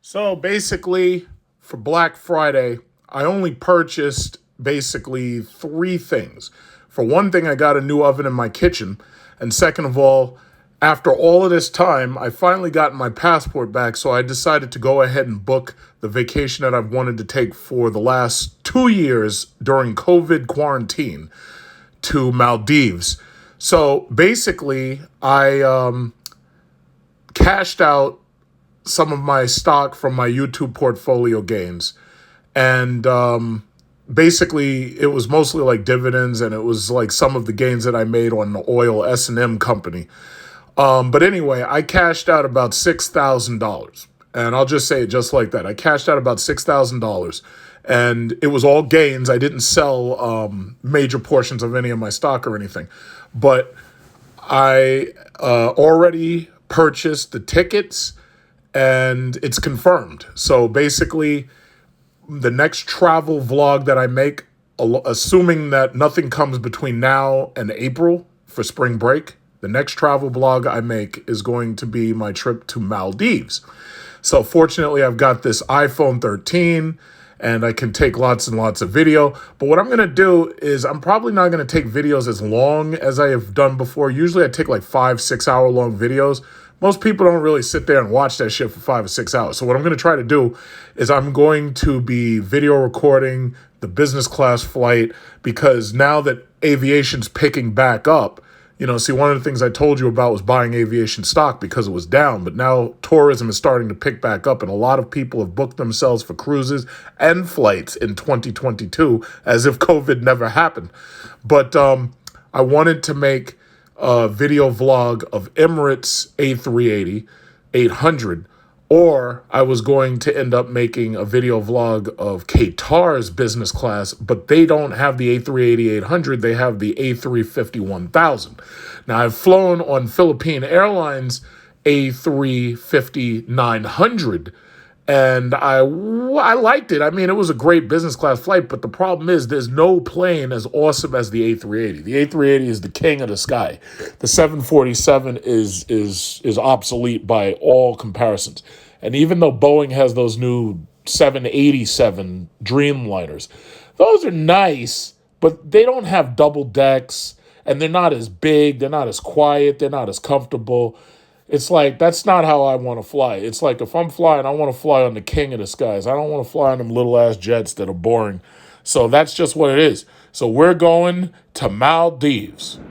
So basically, for Black Friday, I only purchased basically three things. For one thing, I got a new oven in my kitchen. And second of all, after all of this time, I finally got my passport back. So I decided to go ahead and book the vacation that I've wanted to take for the last 2 years during COVID quarantine to Maldives. So basically, I cashed out some of my stock from my YouTube portfolio gains. And basically, it was mostly like dividends, and it was like some of the gains that I made on the oil S&M company. But anyway, I cashed out about $6,000. And I'll just say it just like that. I cashed out about $6,000. And it was all gains. I didn't sell major portions of any of my stock or anything. But I already purchased the tickets and it's confirmed. So basically, the next travel vlog that I make, assuming that nothing comes between now and April for spring break, the next travel vlog I make is going to be my trip to Maldives. So fortunately, I've got this iPhone 13 and I can take lots and lots of video. But what I'm going to do is I'm probably not going to take videos as long as I have done before. Usually I take like 5-6 hour long videos. Most people don't really sit there and watch that shit for 5 or 6 hours. So what I'm going to try to do is I'm going to be video recording the business class flight, because now that aviation's picking back up, see, one of the things I told you about was buying aviation stock because it was down, but now tourism is starting to pick back up, and a lot of people have booked themselves for cruises and flights in 2022 as if COVID never happened. But I wanted to make a video vlog of Emirates A380 800, or I was going to end up making a video vlog of Qatar's business class, but they don't have the A380-800, they have the A350-1000. Now, I've flown on Philippine Airlines A350-900, and I liked it. I mean, it was a great business class flight, but the problem is there's no plane as awesome as the A380. The A380 is the king of the sky. The 747 is obsolete by all comparisons. And even though Boeing has those new 787 Dreamliners, those are nice, but they don't have double decks, and they're not as big, they're not as quiet, they're not as comfortable. It's like, that's not how I want to fly. It's like, if I'm flying, I want to fly on the king of the skies. I don't want to fly on them little ass jets that are boring. So that's just what it is. So we're going to Maldives.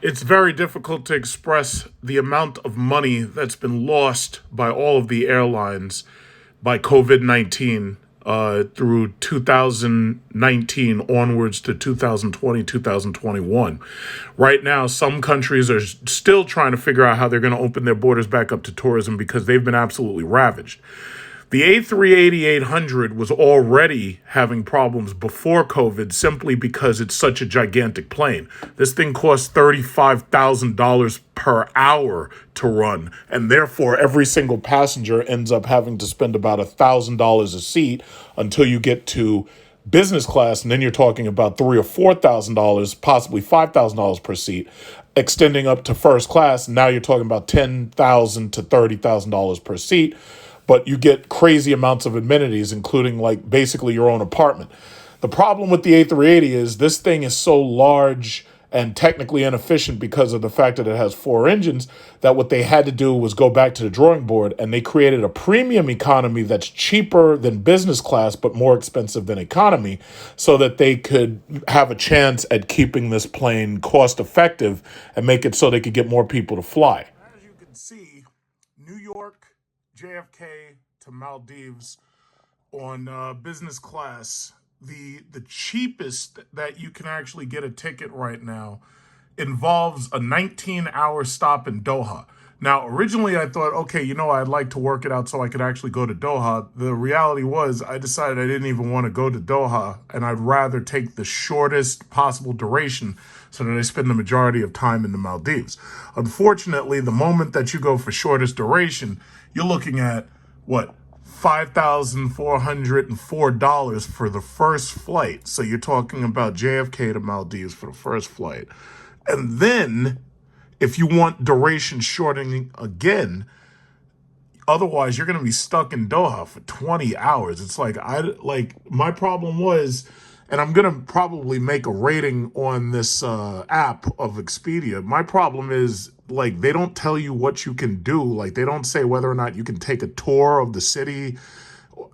It's very difficult to express the amount of money that's been lost by all of the airlines by COVID-19 through 2019 onwards to 2020, 2021. Right now, some countries are still trying to figure out how they're going to open their borders back up to tourism because they've been absolutely ravaged. The A380-800 was already having problems before COVID simply because it's such a gigantic plane. This thing costs $35,000 per hour to run, and therefore every single passenger ends up having to spend about $1,000 a seat until you get to business class, and then you're talking about $3,000 or $4,000, possibly $5,000 per seat, extending up to first class. Now you're talking about $10,000 to $30,000 per seat, but you get crazy amounts of amenities, including like basically your own apartment. The problem with the A380 is this thing is so large and technically inefficient because of the fact that it has four engines, that what they had to do was go back to the drawing board, and they created a premium economy that's cheaper than business class but more expensive than economy, so that they could have a chance at keeping this plane cost effective and make it so they could get more people to fly. As you can see, New York, JFK to Maldives on business class. the cheapest that you can actually get a ticket right now involves a 19-hour stop in Doha. Now, originally I thought, okay, I'd like to work it out so I could actually go to Doha. The reality was I decided I didn't even want to go to Doha, and I'd rather take the shortest possible duration so that I spend the majority of time in the Maldives. Unfortunately, the moment that you go for shortest duration, you're looking at, what, $5,404 for the first flight. So you're talking about JFK to Maldives for the first flight. And then, if you want duration shortening again, otherwise you're going to be stuck in Doha for 20 hours. It's like, my problem was, and I'm going to probably make a rating on this app of Expedia. My problem is, like, they don't tell you what you can do. Like, they don't say whether or not you can take a tour of the city.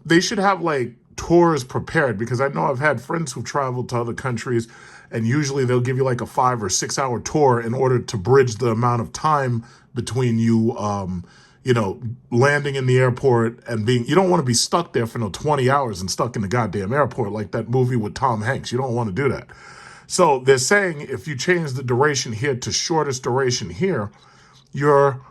They should have, like, tours prepared, because I know I've had friends who've traveled to other countries, and usually they'll give you like a 5 or 6 hour tour in order to bridge the amount of time between you, landing in the airport and you don't want to be stuck there for 20 hours and stuck in the goddamn airport like that movie with Tom Hanks. You don't want to do that. So they're saying if you change the duration here to shortest duration here, your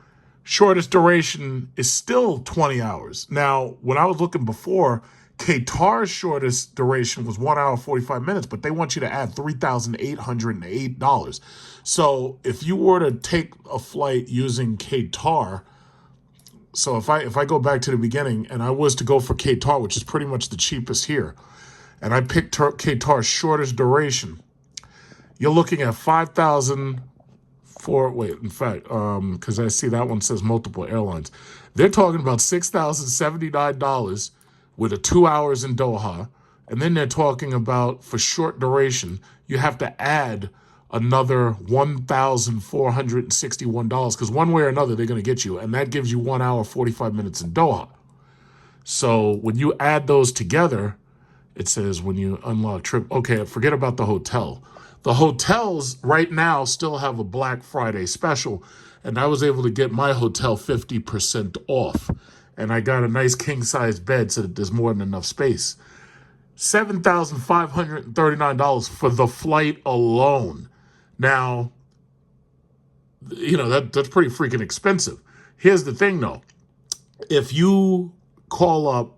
shortest duration is still 20 hours. Now, when I was looking before, Qatar's shortest duration was 1 hour, 45 minutes, but they want you to add $3,808. So if you were to take a flight using Qatar, so if I go back to the beginning and I was to go for Qatar, which is pretty much the cheapest here, and I picked Qatar's shortest duration, you're looking at 5,000 because I see that one says multiple airlines. They're talking about $6,079 with a 2 hours in Doha. And then they're talking about, for short duration, you have to add another $1,461, because one way or another, they're going to get you. And that gives you 1 hour, 45 minutes in Doha. So when you add those together, it says when you unlock trip, okay, forget about the hotel. The hotels right now still have a Black Friday special, and I was able to get my hotel 50% off. And I got a nice king-size bed so that there's more than enough space. $7,539 for the flight alone. Now, that's pretty freaking expensive. Here's the thing, though. If you call up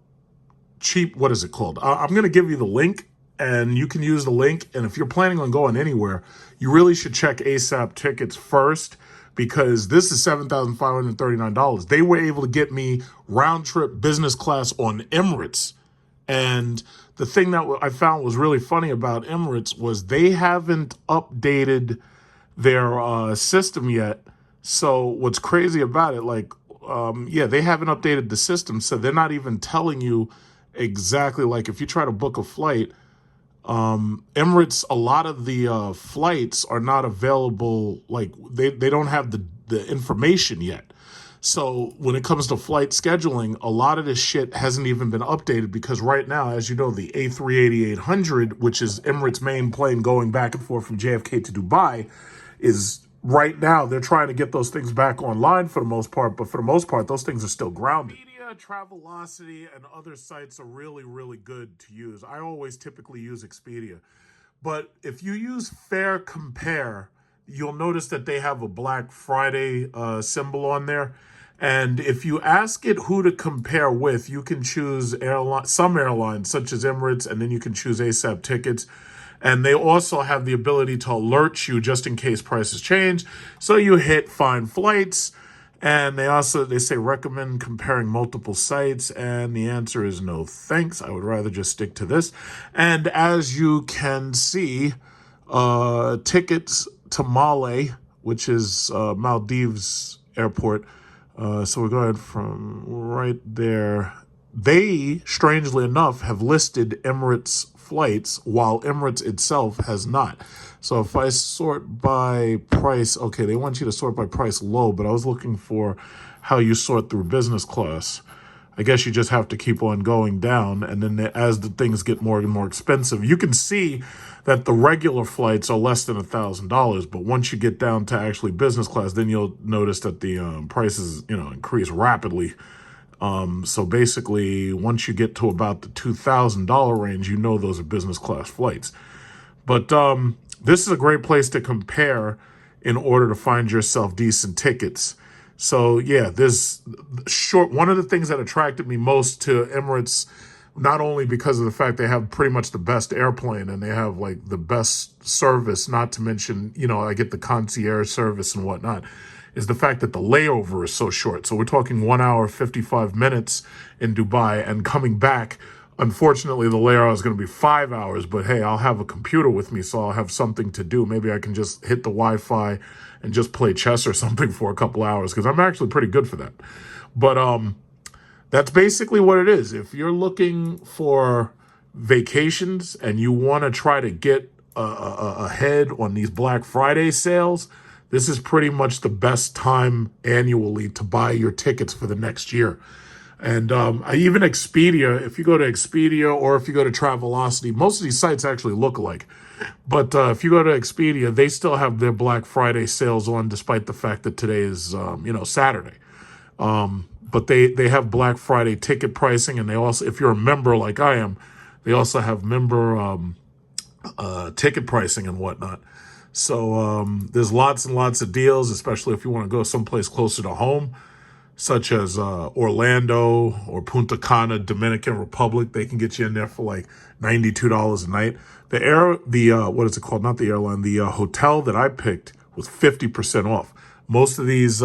cheap, what is it called? I'm going to give you the link, and you can use the link. And if you're planning on going anywhere, you really should check ASAP Tickets first, because this is $7,539. They were able to get me round trip business class on Emirates. And the thing that I found was really funny about Emirates was they haven't updated their system yet. So what's crazy about it, they haven't updated the system. So they're not even telling you exactly, like, if you try to book a flight, Emirates, a lot of the flights are not available. Like, they don't have the information yet. So when it comes to flight scheduling, a lot of this shit hasn't even been updated, because right now, as you know, the A380-800, which is Emirates' main plane going back and forth from JFK to Dubai, is right now they're trying to get those things back online for the most part, but for the most part, those things are still grounded. Media, Travelocity, and other sites are really, really good to use. I always typically use Expedia. But if you use Fair Compare, you'll notice that they have a Black Friday symbol on there. And if you ask it who to compare with, you can choose some airlines, such as Emirates, and then you can choose ASAP Tickets. And they also have the ability to alert you just in case prices change. So you hit Find Flights, and they say recommend comparing multiple sites, and the answer is no thanks. I would rather just stick to this. And as you can see, tickets to Male, which is Maldives airport. So we go ahead from right there. They, strangely enough, have listed Emirates flights, while Emirates itself has not. So if I sort by price, okay, they want you to sort by price low, but I was looking for how you sort through business class. I guess you just have to keep on going down, and then as the things get more and more expensive, you can see that the regular flights are less than $1,000, but once you get down to actually business class, then you'll notice that the prices, increase rapidly. So basically, once you get to about the $2,000 range, you know those are business class flights. But this is a great place to compare in order to find yourself decent tickets. So yeah, one of the things that attracted me most to Emirates, not only because of the fact they have pretty much the best airplane and they have like the best service, not to mention, I get the concierge service and whatnot, is the fact that the layover is so short. So we're talking 1 hour, 55 minutes in Dubai, and coming back, unfortunately, the layover is going to be 5 hours, but hey, I'll have a computer with me, so I'll have something to do. Maybe I can just hit the Wi-Fi and just play chess or something for a couple hours, because I'm actually pretty good for that. But that's basically what it is. If you're looking for vacations and you want to try to get ahead on these Black Friday sales, this is pretty much the best time annually to buy your tickets for the next year. And even Expedia, if you go to Expedia or if you go to Travelocity, most of these sites actually look alike. But if you go to Expedia, they still have their Black Friday sales on, despite the fact that today is, Saturday. But they have Black Friday ticket pricing, and they also, if you're a member like I am, they also have member ticket pricing and whatnot. So there's lots and lots of deals, especially if you want to go someplace closer to home, such as Orlando or Punta Cana, Dominican Republic. They can get you in there for like $92 a night. What is it called? Not the airline. The hotel that I picked was 50% off. Most of these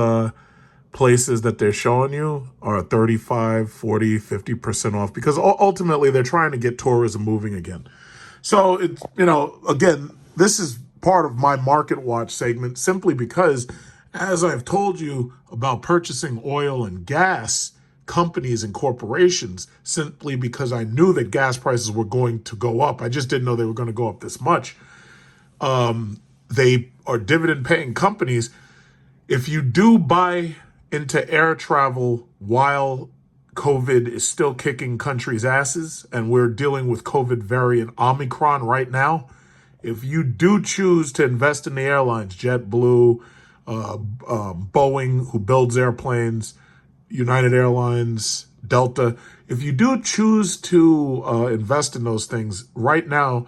places that they're showing you are 35, 40, 50% off, because ultimately they're trying to get tourism moving again. So it's, again, this is part of my Market Watch segment, simply because, as I've told you about purchasing oil and gas companies and corporations, simply because I knew that gas prices were going to go up. I just didn't know they were going to go up this much. They are dividend paying companies. If you do buy into air travel while COVID is still kicking countries' asses and we're dealing with COVID variant Omicron right now, if you do choose to invest in the airlines, JetBlue, Boeing, who builds airplanes, United Airlines, Delta, if you do choose to invest in those things right now,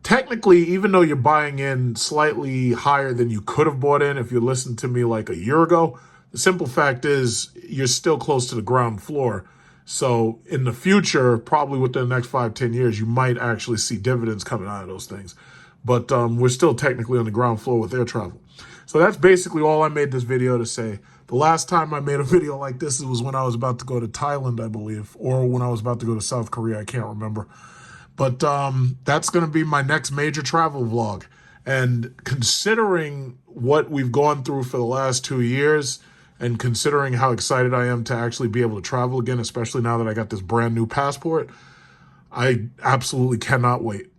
technically, even though you're buying in slightly higher than you could have bought in if you listened to me like a year ago, the simple fact is you're still close to the ground floor. So in the future, probably within the next 5-10 years, you might actually see dividends coming out of those things. But we're still technically on the ground floor with air travel. So that's basically all I made this video to say. The last time I made a video like this was when I was about to go to Thailand, I believe, or when I was about to go to South Korea. I can't remember. But that's going to be my next major travel vlog. And considering what we've gone through for the last 2 years, and considering how excited I am to actually be able to travel again, especially now that I got this brand new passport, I absolutely cannot wait.